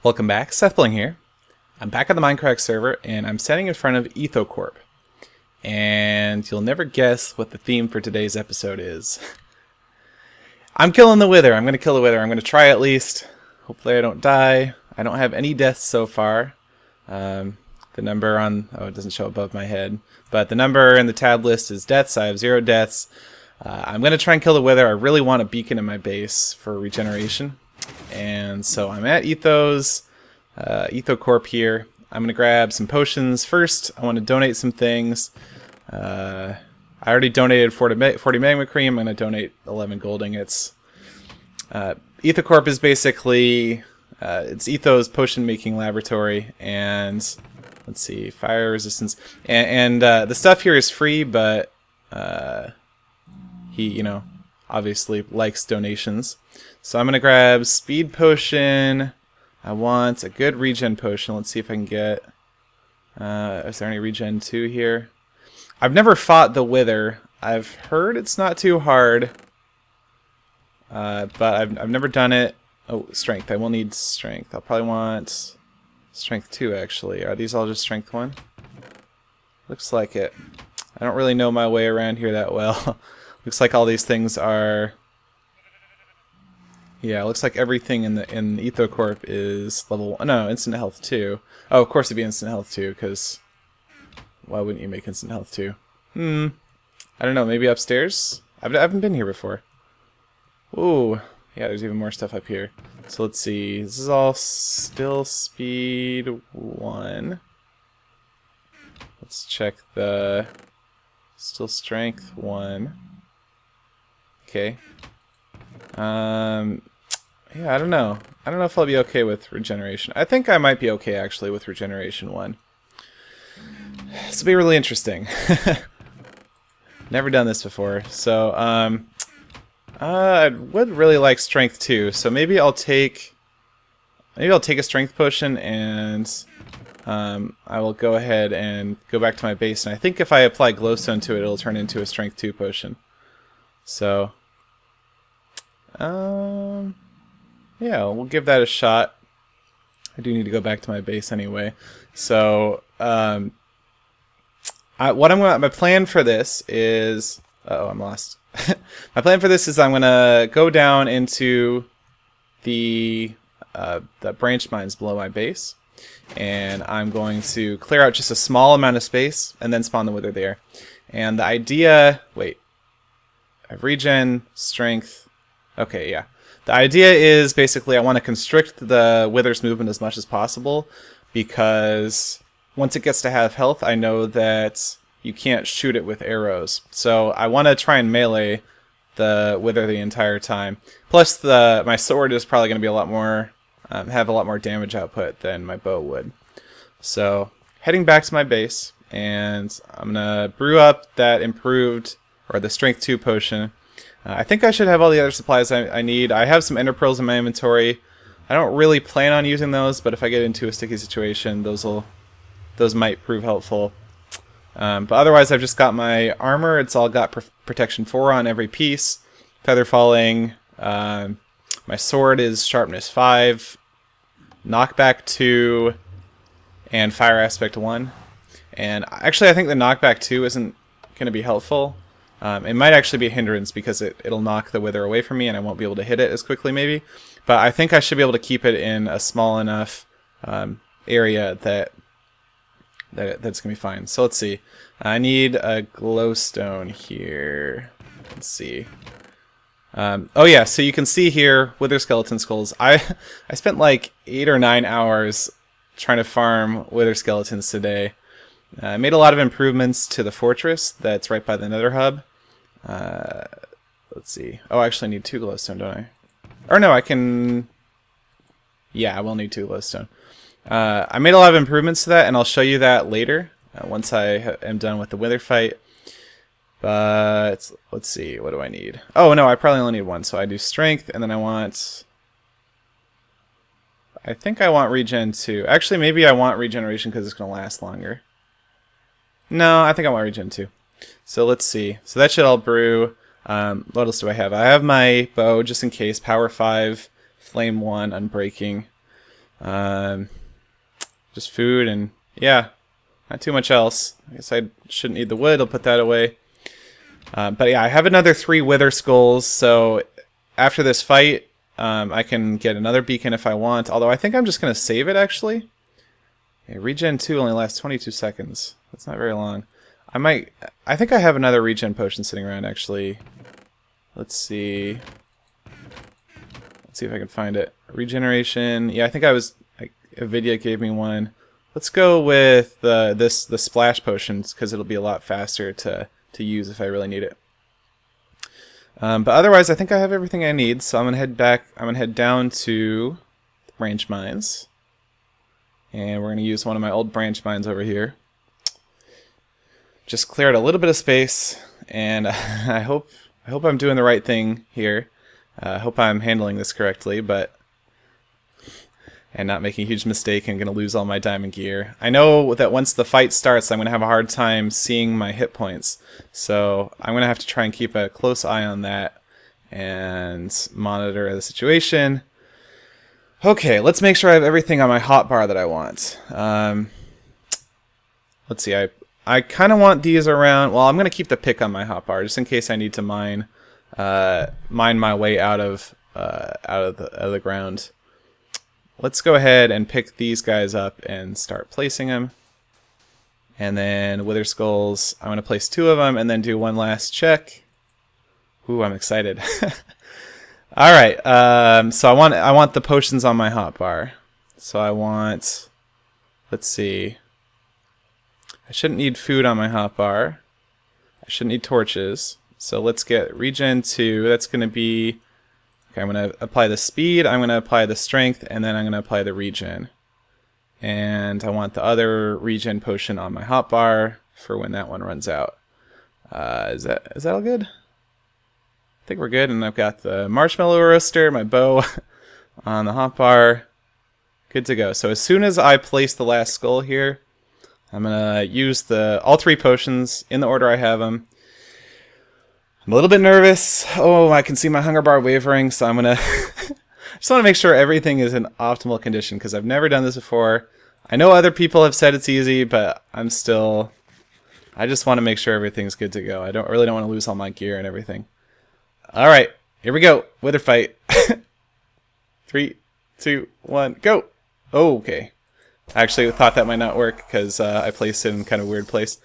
Welcome back, SethBling here. I'm back on the MindCrack server, and I'm standing in front of EthoCorp. And you'll never guess what the theme for today's episode is. I'm killing the Wither. I'm going to kill the Wither. I'm going to try at least. Hopefully I don't die. I don't have any deaths so far. The number on... oh, it doesn't show above my head. But the number in the tab list is deaths. I have 0 deaths. I'm going to try and kill the Wither. I really want a beacon in my base for regeneration. And so I'm at EthoCorp here. I'm going to grab some potions. First, I want to donate some things. I already donated 40 magma cream. I'm going to donate 11 gold ingots. EthoCorp is basically it's Etho's potion making laboratory, and let's see, fire resistance, and the stuff here is free, but he, you know, obviously likes donations. So I'm going to grab speed potion. I want a good regen potion. Let's see if I can get... is there any regen 2 here? I've never fought the Wither. I've heard it's not too hard. But I've never done it. Oh, strength. I will need strength. I'll probably want strength 2, actually. Are these all just strength 1? Looks like it. I don't really know my way around here that well. Looks like all these things are... yeah, it looks like everything in EthoCorp is level 1. No, instant health 2. Oh, of course it'd be instant health 2, because why wouldn't you make instant health 2? I don't know, maybe upstairs? I haven't been here before. Ooh, yeah, there's even more stuff up here. So let's see, this is all still speed 1. Let's check the... still strength 1. Okay. Yeah, I don't know. I don't know if I'll be okay with regeneration. I think I might be okay, actually, with regeneration 1. This will be really interesting. Never done this before. So, I would really like strength 2. So maybe I'll take a strength potion, and I will go ahead and go back to my base. And I think if I apply glowstone to it, it'll turn into a strength 2 potion. So, yeah, we'll give that a shot. I do need to go back to my base anyway. So, my plan for this is... uh-oh, I'm lost. My plan for this is I'm going to go down into the branch mines below my base, and I'm going to clear out just a small amount of space and then spawn the Wither there. And the idea... wait. I have regen, strength... okay, yeah. The idea is basically I want to constrict the Wither's movement as much as possible, because once it gets to have health, I know that you can't shoot it with arrows. So I want to try and melee the Wither the entire time. Plus, my sword is probably going to be a lot more, have a lot more damage output than my bow would. So heading back to my base, and I'm going to brew up that improved, or the strength 2 potion. I think I should have all the other supplies I need. I have some ender pearls in my inventory. I don't really plan on using those, but if I get into a sticky situation, those might prove helpful. But otherwise, I've just got my armor. It's all got protection 4 on every piece. Feather falling. My sword is sharpness 5, knockback 2, and fire aspect 1. And actually, I think the knockback 2 isn't going to be helpful. It might actually be a hindrance, because it'll knock the Wither away from me and I won't be able to hit it as quickly maybe. But I think I should be able to keep it in a small enough area that's going to be fine. So let's see. I need a glowstone here. Let's see. Oh yeah, so you can see here, Wither skeleton skulls. I spent like 8 or 9 hours trying to farm Wither skeletons today. I made a lot of improvements to the fortress that's right by the Nether Hub. Let's see. Oh, I actually need 2 glowstone, don't I? Or no, I can... yeah, I will need 2 glowstone. I made a lot of improvements to that, and I'll show you that later, once I am done with the Wither fight. But, let's see, what do I need? Oh, no, I probably only need 1, so I do strength, and then I want... I think I want regen 2. Actually, maybe I want regeneration because it's going to last longer. No, I think I want regen 2. So let's see. So that should all brew. What else do I have? I have my bow, just in case. Power 5, Flame 1, Unbreaking. Just food and yeah, not too much else. I guess I shouldn't need the wood. I'll put that away. But yeah, I have another 3 wither skulls, so after this fight, I can get another beacon if I want. Although I think I'm just gonna save it actually. Okay, regen 2 only lasts 22 seconds. That's not very long. I think I have another regen potion sitting around actually. Let's see. Let's see if I can find it. Regeneration. Yeah, I think Avidia gave me one. Let's go with the splash potions because it'll be a lot faster to use if I really need it. But otherwise, I think I have everything I need. So I'm gonna head back. I'm gonna head down to the branch mines, and we're gonna use one of my old branch mines over here. Just cleared a little bit of space, and I hope I'm doing the right thing here. I hope I'm handling this correctly, and not making a huge mistake and gonna lose all my diamond gear. I know that once the fight starts, I'm gonna have a hard time seeing my hit points, so I'm gonna have to try and keep a close eye on that and monitor the situation. Okay, let's make sure I have everything on my hotbar that I want. Let's see, I kind of want these around. Well, I'm gonna keep the pick on my hotbar just in case I need to mine my way out of the ground. Let's go ahead and pick these guys up and start placing them. And then wither skulls, I'm gonna place 2 of them and then do one last check. Ooh, I'm excited. All right, so I want the potions on my hotbar. So I want, let's see. I shouldn't need food on my hotbar. I shouldn't need torches. So let's get regen 2. That's gonna be. Okay, I'm going to apply the speed, I'm going to apply the strength, and then I'm going to apply the regen. And I want the other regen potion on my hotbar for when that one runs out. Is that all good? I think we're good, and I've got the marshmallow roaster, my bow on the hotbar. Good to go. So as soon as I place the last skull here, I'm going to use all 3 potions in the order I have them. I'm a little bit nervous. Oh, I can see my hunger bar wavering, so I'm gonna just want to make sure everything is in optimal condition because I've never done this before. I know other people have said it's easy, but I just want to make sure everything's good to go. I really don't want to lose all my gear and everything. All right, here we go. Wither fight. 3, 2, 1, go. Oh, okay. I actually thought that might not work because I placed it in kind of a weird place.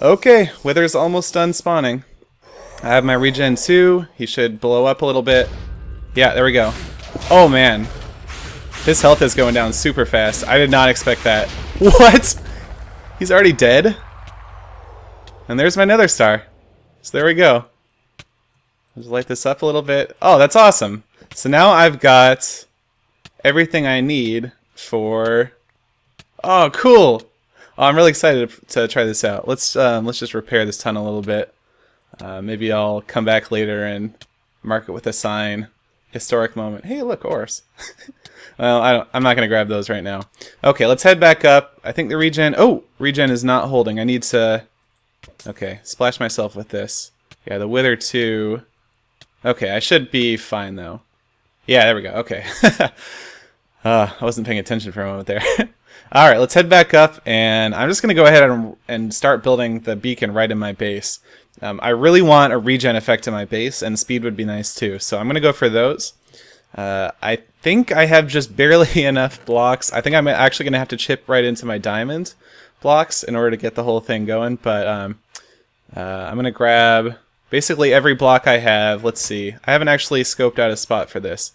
Okay, Wither's almost done spawning. I have my regen 2. He should blow up a little bit. Yeah, there we go. Oh man. His health is going down super fast. I did not expect that. What? He's already dead? And there's my nether star. So there we go. Just light this up a little bit. Oh, that's awesome. So now I've got everything I need for... Oh, cool. Oh, I'm really excited to try this out. Let's just repair this tunnel a little bit. Maybe I'll come back later and mark it with a sign. Historic moment. Hey, look, ores. Well, I'm not going to grab those right now. Okay, let's head back up. I think the regen... Oh, regen is not holding. I need to... Okay, splash myself with this. Yeah, the wither 2. Okay, I should be fine, though. Yeah, there we go. Okay. I wasn't paying attention for a moment there. Alright, let's head back up, and I'm just going to go ahead and start building the beacon right in my base. I really want a regen effect in my base, and speed would be nice too, so I'm going to go for those. I think I have just barely enough blocks. I think I'm actually going to have to chip right into my diamond blocks in order to get the whole thing going, but I'm going to grab basically every block I have. Let's see. I haven't actually scoped out a spot for this.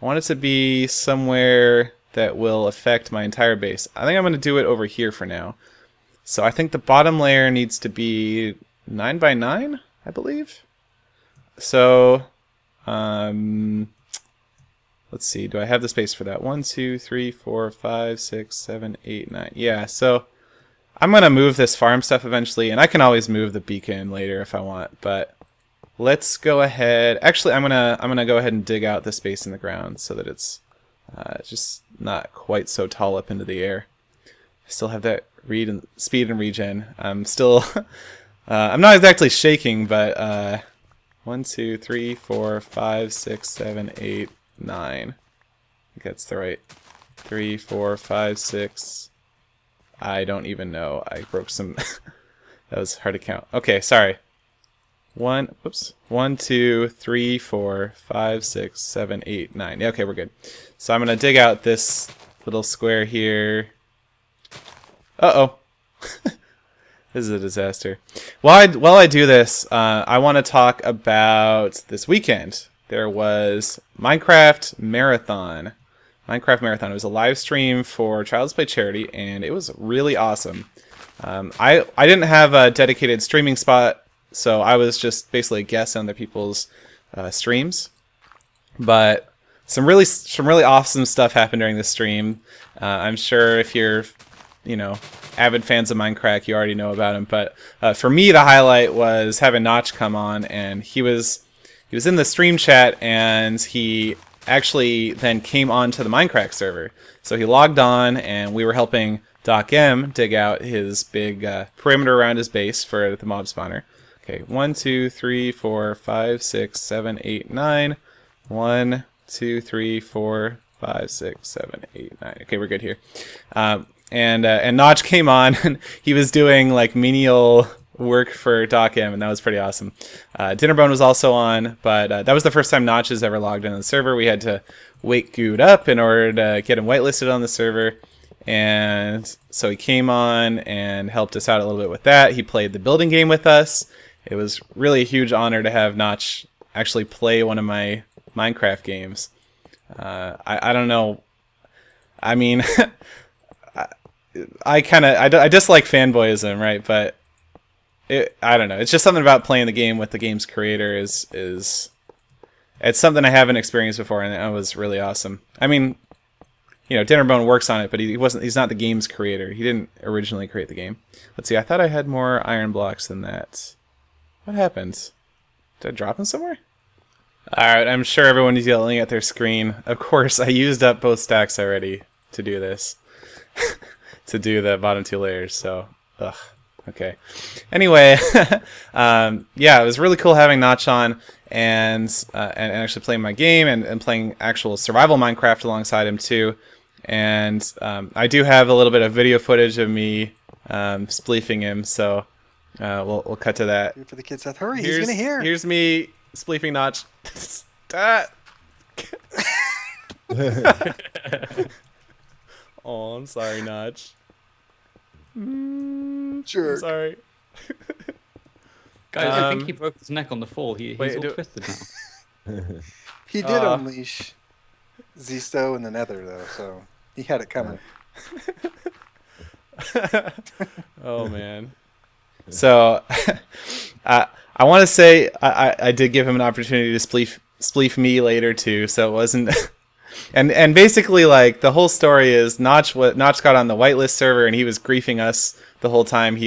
I want it to be somewhere that will affect my entire base. I think I'm going to do it over here for now. So I think the bottom layer needs to be 9 by 9, I believe. So, let's see. Do I have the space for that? 1, 2, 3, 4, 5, 6, 7, 8, 9. Yeah, so I'm going to move this farm stuff eventually, and I can always move the beacon later if I want, but let's go ahead. Actually, I'm gonna go ahead and dig out the space in the ground so that it's just not quite so tall up into the air. I still have that speed and regen. I'm still I'm not exactly shaking, but 1, 2, 3, 4, 5, 6, 7, 8, 9. I think that's the right 3, 4, 5, 6. I don't even know. I broke some. That was hard to count. Okay, sorry. 1, 2, 3, 4, 5, 6, 7, 8, 9. Okay, we're good. So I'm gonna dig out this little square here. Uh-oh. This is a disaster. While I do this, I want to talk about this weekend. There was Minecraft Marathon. Minecraft Marathon. It was a live stream for Child's Play charity, and it was really awesome. I didn't have a dedicated streaming spot, so I was just basically a guest on other people's streams. But some really awesome stuff happened during the stream. I'm sure if you're, avid fans of MindCrack, you already know about him. But for me, the highlight was having Notch come on, and he was in the stream chat, and he actually then came on to the MindCrack server. So he logged on, and we were helping Doc M dig out his big perimeter around his base for the mob spawner. Okay, 1, 2, 3, 4, 5, 6, 7, 8, 9. 1, 2, 3, 4, 5, 6, 7, 8, 9. Okay, we're good here. And Notch came on, and he was doing like menial work for Doc M, and that was pretty awesome. Dinnerbone was also on, but that was the first time Notch has ever logged into the server. We had to wake Good up in order to get him whitelisted on the server, and so he came on and helped us out a little bit with that. He played the building game with us. It was really a huge honor to have Notch actually play one of my Minecraft games. I don't know. I mean, I dislike fanboyism, right? But I don't know. It's just something about playing the game with the game's creator is it's something I haven't experienced before, and it was really awesome. I mean, Dinnerbone works on it, but he's not the game's creator. He didn't originally create the game. Let's see. I thought I had more iron blocks than that. What happened? Did I drop them somewhere? Alright, I'm sure everyone is yelling at their screen. Of course, I used up both stacks already to do this. To do the bottom 2 layers, so... Ugh. Okay. Anyway, yeah, it was really cool having Notch on and actually playing my game and playing actual survival Minecraft alongside him too. And I do have a little bit of video footage of me spleefing him, so we'll cut to that. For the kids, Seth, hurry! He's gonna hear. Here's me spleefing Notch. Oh, I'm sorry, Notch. Sure. I'm sorry. Guys, I think he broke his neck on the fall. He's all twisted now. He did unleash Zisto in the Nether, though, so he had it coming. Oh man. So I want to say I did give him an opportunity to spleef me later too, so it wasn't. And basically, like, the whole story is Notch got on the whitelist server, and he was griefing us the whole time.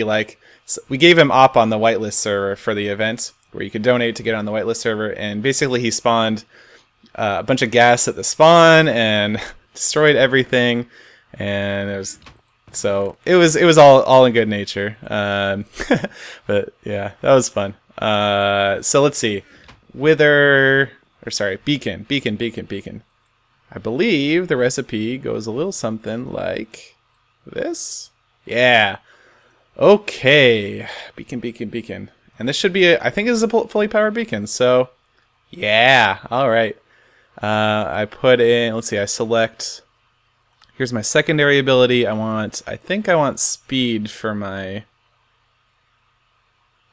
We gave him op on the whitelist server for the event, where you could donate to get on the whitelist server, and basically he spawned a bunch of gas at the spawn and destroyed everything, and it was all in good nature. But yeah, that was fun. So let's see, beacon. I believe the recipe goes a little something like this. Yeah. Okay. Beacon. And this should be I think this is a fully powered beacon. So, yeah. All right. I put in, let's see, I select, here's my secondary ability. I think I want speed for my,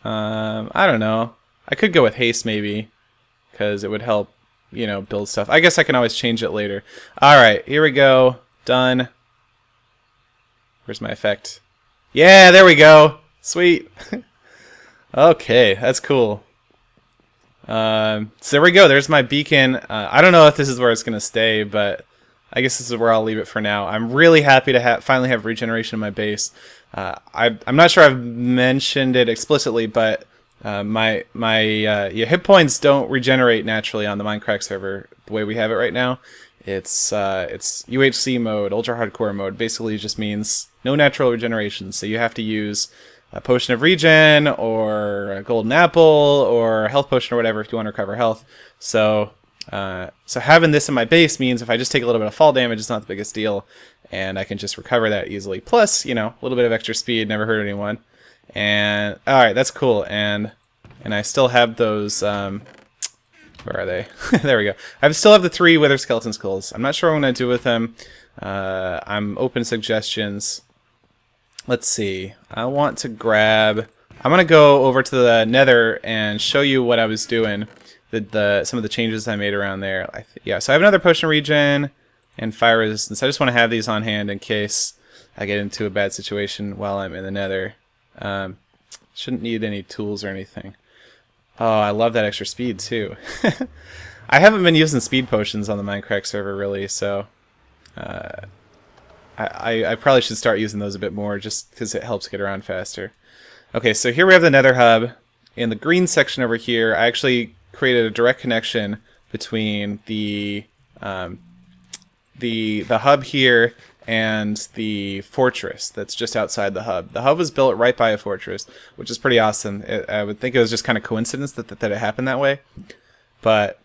I don't know. I could go with haste maybe, because it would help, build stuff. I guess I can always change it later. Alright, here we go. Done. Where's my effect? Yeah, there we go. Sweet. Okay, that's cool. So there we go. There's my beacon. I don't know if this is where it's going to stay, but I guess this is where I'll leave it for now. I'm really happy to finally have regeneration in my base. I'm not sure I've mentioned it explicitly, but my hit points don't regenerate naturally on the MindCrack server the way we have it right now. It's UHC mode, ultra hardcore mode. Basically, it just means no natural regeneration. So you have to use a potion of regen or a golden apple or a health potion or whatever if you want to recover health. So So having this in my base means if I just take a little bit of fall damage, it's not the biggest deal, and I can just recover that easily. Plus, you know, a little bit of extra speed, never hurt anyone. And all right, that's cool. And I still have those. Where are they? There we go. I still have the 3 Wither Skeleton Skulls. I'm not sure what I'm gonna do with them. I'm open to suggestions. Let's see. I want to grab. I'm gonna go over to the Nether and show you what I was doing. Some of the changes I made around there. Yeah, so I have another potion regen and fire resistance. I just want to have these on hand in case I get into a bad situation while I'm in the Nether. Shouldn't need any tools or anything. Oh, I love that extra speed too. I haven't been using speed potions on the MindCrack server really, so I probably should start using those a bit more just because it helps get around faster. Okay, so here we have the Nether Hub. In the green section over here, I actually created a direct connection between the hub here and the fortress that's just outside the hub. The hub was built right by a fortress, which is pretty awesome. I would think it was just kind of coincidence that it happened that way. But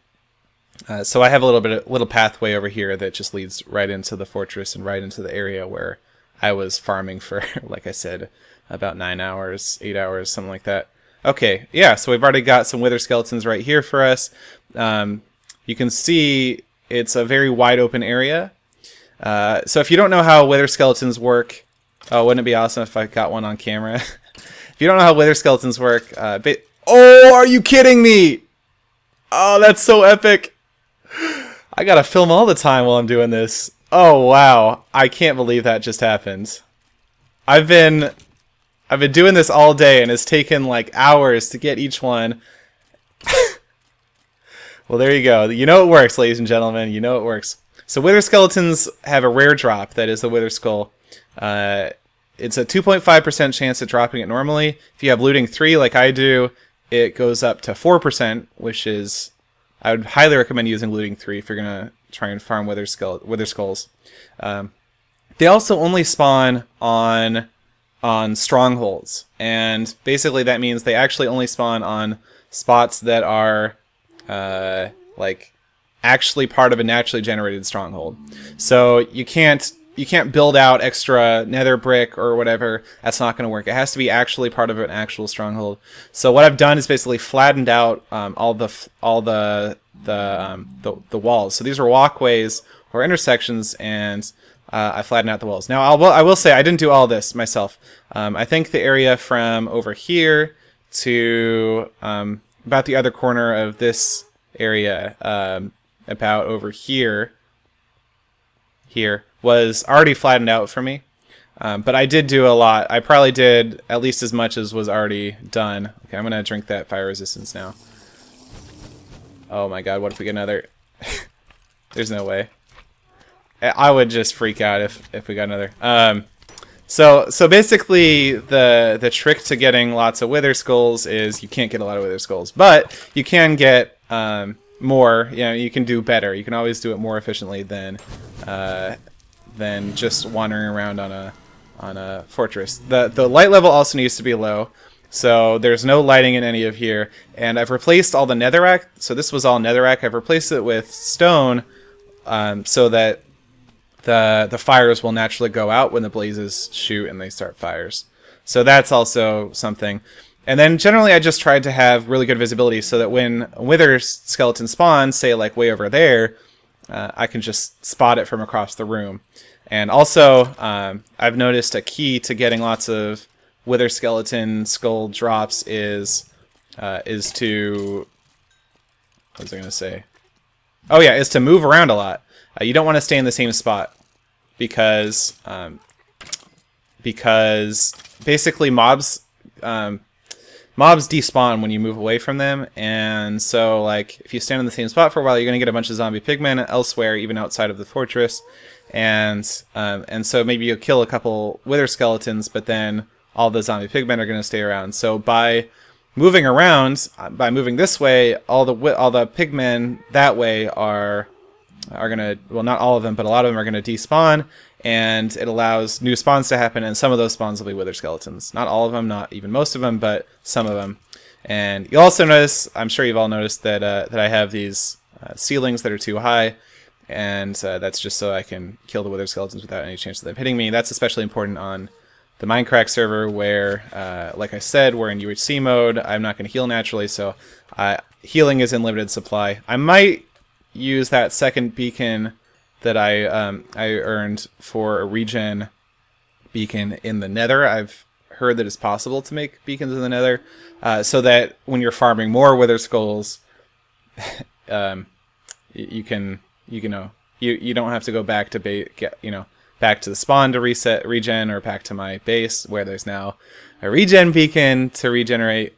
so I have a little pathway over here that just leads right into the fortress and right into the area where I was farming for, like I said, about 9 hours, 8 hours, something like that. Okay, yeah, so we've already got some wither skeletons right here for us. You can see it's a very wide open area. So if you don't know how wither skeletons work, oh, wouldn't it be awesome if I got one on camera? If you don't know how wither skeletons work, oh, are you kidding me? Oh, that's so epic. I gotta film all the time while I'm doing this. Oh, wow. I can't believe that just happened. I've been doing this all day, and it's taken like hours to get each one. Well, there you go. You know it works, ladies and gentlemen. You know it works. So wither skeletons have a rare drop, that is the wither skull. It's a 2.5% chance of dropping it normally. If you have looting 3 like I do, it goes up to 4%, which is... I would highly recommend using looting 3 if you're going to try and farm wither skulls. They also only spawn on strongholds, and basically that means they actually only spawn on spots that are like actually part of a naturally generated stronghold. So you can't build out extra nether brick or whatever. That's not going to work. It has to be actually part of an actual stronghold. So what I've done is basically flattened out all the walls. So these are walkways or intersections, and I flattened out the walls. Now I will say I didn't do all this myself. I think the area from over here to about the other corner of this area, about over here was already flattened out for me. But I did do a lot. I probably did at least as much as was already done. Okay, I'm gonna drink that fire resistance now. Oh my god, what if we get another? There's no way. I would just freak out if we got another. So basically the trick to getting lots of wither skulls is you can't get a lot of wither skulls, but you can get more. You know, you can do better. You can always do it more efficiently than just wandering around on a fortress. The light level also needs to be low, so there's no lighting in any of here. And I've replaced all the netherrack. So this was all netherrack. I've replaced it with stone, so that the fires will naturally go out when the blazes shoot and they start fires. So that's also something. And then generally I just tried to have really good visibility so that when a wither skeleton spawns, say like way over there, I can just spot it from across the room. And also I've noticed a key to getting lots of wither skeleton skull drops is to... What was I going to say? Oh yeah, is to move around a lot. You don't want to stay in the same spot because basically mobs despawn when you move away from them, and so like if you stand in the same spot for a while, you're going to get a bunch of zombie pigmen elsewhere, even outside of the fortress, and so maybe you'll kill a couple wither skeletons, but then all the zombie pigmen are going to stay around. So by moving around, by moving this way, all the pigmen that way are gonna, well, not all of them, but a lot of them are gonna despawn, and it allows new spawns to happen, and some of those spawns will be wither skeletons. Not all of them, not even most of them, but some of them. And you'll also notice, I'm sure you've all noticed that that I have these ceilings that are too high, and that's just so I can kill the wither skeletons without any chance of them hitting me. That's especially important on the MindCrack server where, like I said, we're in UHC mode. I'm not going to heal naturally, so healing is in limited supply. I might use that second beacon that I earned for a regen beacon in the Nether. I've heard that it's possible to make beacons in the Nether, so that when you're farming more wither skulls, you don't have to go back to back to the spawn to reset regen, or back to my base where there's now a regen beacon to regenerate.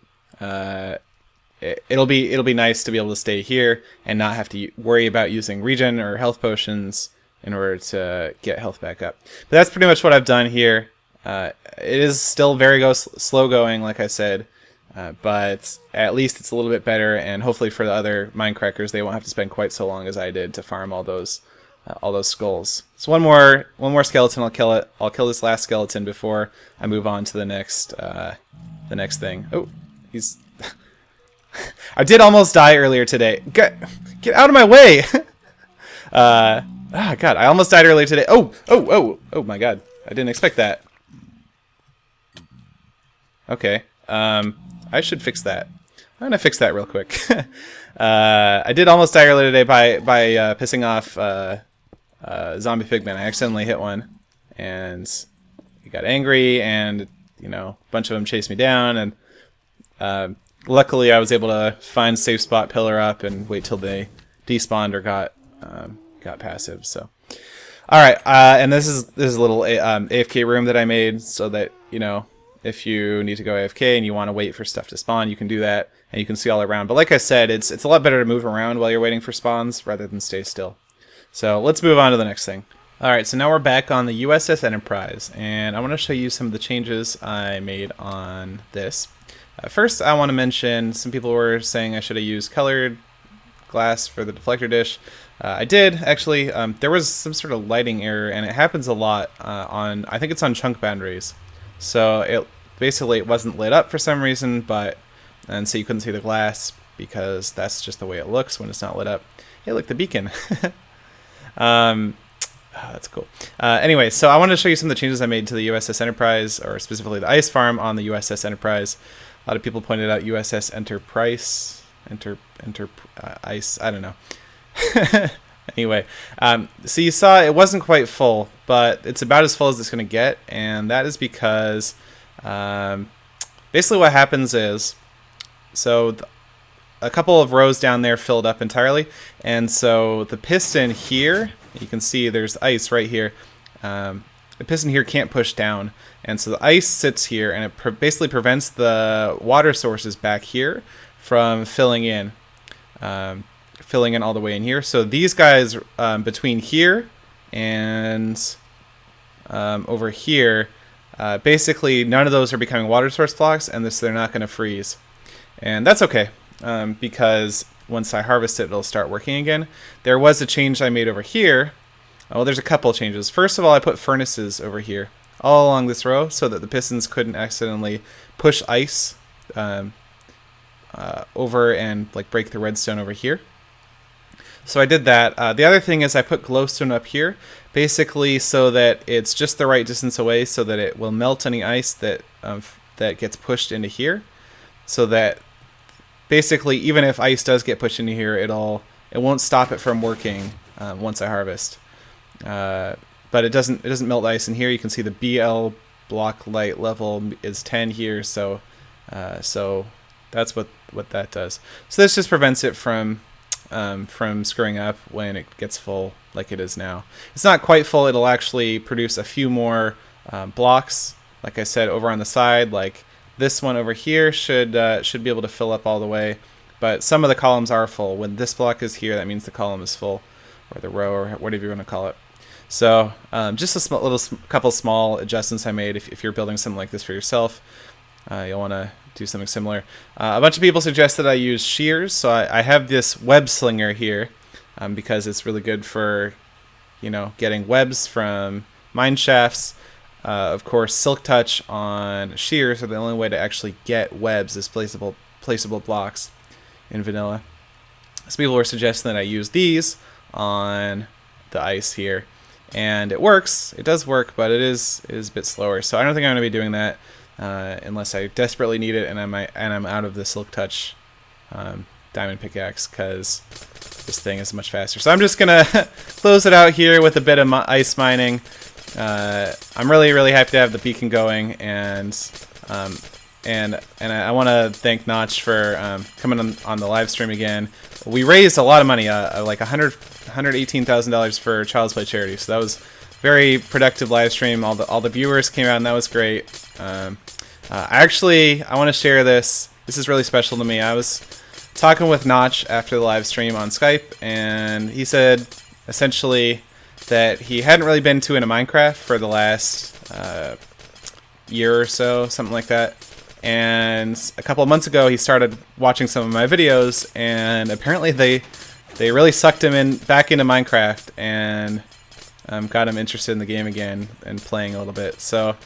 It'll be nice to be able to stay here and not have to worry about using regen or health potions in order to get health back up. But that's pretty much what I've done here. It is still very slow going, like I said, but at least it's a little bit better, and hopefully for the other Mindcrackers, they won't have to spend quite so long as I did to farm all those skulls. So one more skeleton, I'll kill it. I'll kill this last skeleton before I move on to the next thing. Oh, he's... I did almost die earlier today. Get out of my way! God, I almost died earlier today. Oh my God, I didn't expect that. Okay, I should fix that. I'm gonna fix that real quick. I did almost die earlier today by pissing off zombie pigmen. I accidentally hit one, and he got angry, and a bunch of them chased me down, and luckily I was able to find safe spot, pillar up, and wait till they despawned or got passive. So, all right, and this is a little AFK room that I made so that if you need to go AFK and you want to wait for stuff to spawn, you can do that, and you can see all around. But like I said, it's a lot better to move around while you're waiting for spawns rather than stay still. So let's move on to the next thing. All right, so now we're back on the USS Enterprise, and I want to show you some of the changes I made on this. First, I want to mention some people were saying I should have used colored glass for the deflector dish. I did, actually. There was some sort of lighting error, and it happens a lot I think it's on chunk boundaries. So it wasn't lit up for some reason, and so you couldn't see the glass because that's just the way it looks when it's not lit up. Hey, look, the beacon. Oh, that's cool. Anyway, so I wanted to show you some of the changes I made to the USS Enterprise, or specifically the ice farm on the USS Enterprise. A lot of people pointed out USS Enterprise, ice, I don't know. Anyway, so you saw it wasn't quite full, but it's about as full as it's going to get, and that is because basically what happens is, so a couple of rows down there filled up entirely, and so the piston here, you can see there's ice right here. The piston here can't push down, and so the ice sits here, and it basically prevents the water sources back here from filling in all the way in here. So these guys between here and over here, basically none of those are becoming water source blocks, and they're not going to freeze. And that's okay, because once I harvest it, it'll start working again. There was a change I made over here. Well, there's a couple of changes. First of all, I put furnaces over here all along this row so that the pistons couldn't accidentally push ice over and break the redstone over here. So I did that. The other thing is I put glowstone up here, basically so that it's just the right distance away so that it will melt any ice that gets pushed into here, so that basically even if ice does get pushed into here, it won't stop it from working once I harvest. But it doesn't melt ice in here. You can see the BL block light level is 10 here, so that's what that does. So this just prevents it from screwing up when it gets full like it is now. It's not quite full. It'll actually produce a few more blocks, like I said, over on the side. Like this one over here should be able to fill up all the way, but some of the columns are full. When this block is here, that means the column is full, or the row, or whatever you want to call it. So just a couple small adjustments I made. If you're building something like this for yourself, you'll want to do something similar. A bunch of people suggested I use shears, so I have this web slinger here because it's really good for getting webs from mine shafts. Of course, silk touch on shears are the only way to actually get webs as placeable blocks in vanilla. So people were suggesting that I use these on the ice here, and it works. It does work, but it is a bit slower. So I don't think I'm going to be doing that unless I desperately need it, and I'm out of the Silk Touch diamond pickaxe, because this thing is much faster. So I'm just gonna close it out here with a bit of ice mining. I'm really happy to have the beacon going, and I want to thank Notch for coming on the live stream again. We raised a lot of money, like $118,000 for Child's Play charity. So that was very productive live stream. All the viewers came out, and that was great. I want to share this. This is really special to me. I was talking with Notch after the live stream on Skype, and he said essentially that he hadn't really been too into Minecraft for the last year or so, something like that. And a couple of months ago, he started watching some of my videos, and apparently they really sucked him back into Minecraft, and got him interested in the game again and playing a little bit. So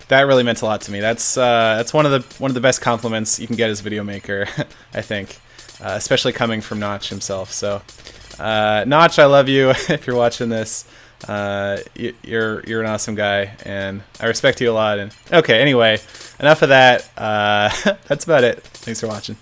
that really meant a lot to me. That's one of the best compliments you can get as a video maker, I think, especially coming from Notch himself. So Notch, I love you. If you're watching this, you're an awesome guy, and I respect you a lot. And okay, anyway, enough of that. That's about it. Thanks for watching.